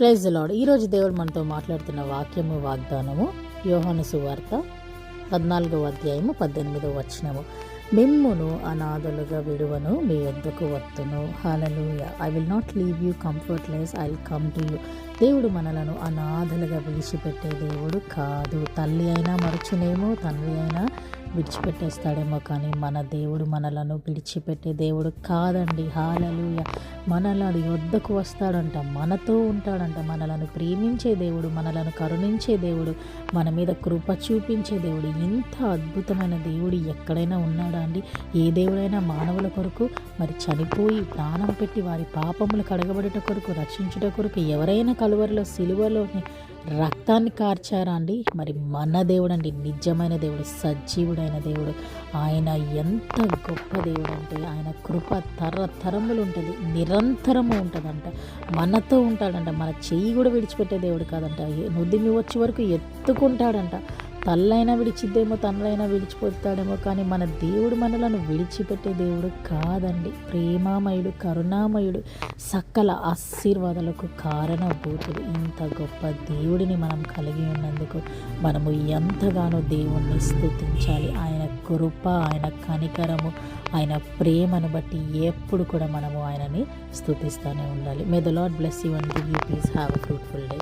Praise the lord. ఈరోజు దేవుడు మనతో మాట్లాడుతున్న వాక్యము వాగ్దానము యోహాను సువార్త 14వ అధ్యాయము 18వ వచనము. మిమ్మును అనాథలుగా విడువను, మీ యొద్దకు వత్తును. హల్లెలూయా. I will not leave you comfortless, I will come to you. దేవుడు మనలను అనాథలుగా విడిచిపెట్టే దేవుడు కాదు. తల్లి అయినా మరచునేమో, తండ్రి అయినా విడిచిపెట్టేస్తాడేమో, కానీ మన దేవుడు మనలను విడిచిపెట్టే దేవుడు కాదండి. హల్లెలూయా. మనల యొద్దకు వస్తాడంట, మనతో ఉంటాడంట. మనలను ప్రేమించే దేవుడు, మనలను కరుణించే దేవుడు, మన మీద కృప చూపించే దేవుడు. ఇంత అద్భుతమైన దేవుడు ఎక్కడైనా ఉన్నాడా అండి? ఏ దేవుడైనా మానవుల కొరకు మరి చనిపోయి ప్రాణం పెట్టి వారి పాపములు కడగబడుట కొరకు, రక్షించుట కొరకు ఎవరైనా కలువరిలో సిలువలోని రక్తాన్ని కార్చారా అండి? మరి మన దేవుడు అండి, నిజమైన దేవుడు, సజీవుడైన దేవుడు. ఆయన ఎంత గొప్ప దేవుడు అంటే ఆయన కృప తరతరములు ఉంటుంది, నిరంతరము ఉంటుందంట. మనతో ఉంటాడంట. మన చెయ్యి కూడా విడిచిపెట్టే దేవుడు కాదంట. నుదిమి వచ్చే వరకు ఎత్తుకుంటాడంట. తల్లైనా విడిచిద్దేమో, తండ్రైనా విడిచిపోతాడేమో, కానీ మన దేవుడు మనలను విడిచిపెట్టే దేవుడు కాదండి. ప్రేమామయుడు, కరుణామయుడు, సకల ఆశీర్వాదాలకు కారణభూతుడు. ఇంత గొప్ప దేవుడిని మనం కలిగి ఉన్నందుకు మనము ఎంతగానో దేవుణ్ణి స్తుతించాలి. ఆయన కృప, ఆయన కనికరము, ఆయన ప్రేమను బట్టి ఎప్పుడు కూడా మనము ఆయనని స్తుతిస్తూనే ఉండాలి. May the lord bless you and give you peace. Have a fruitful day.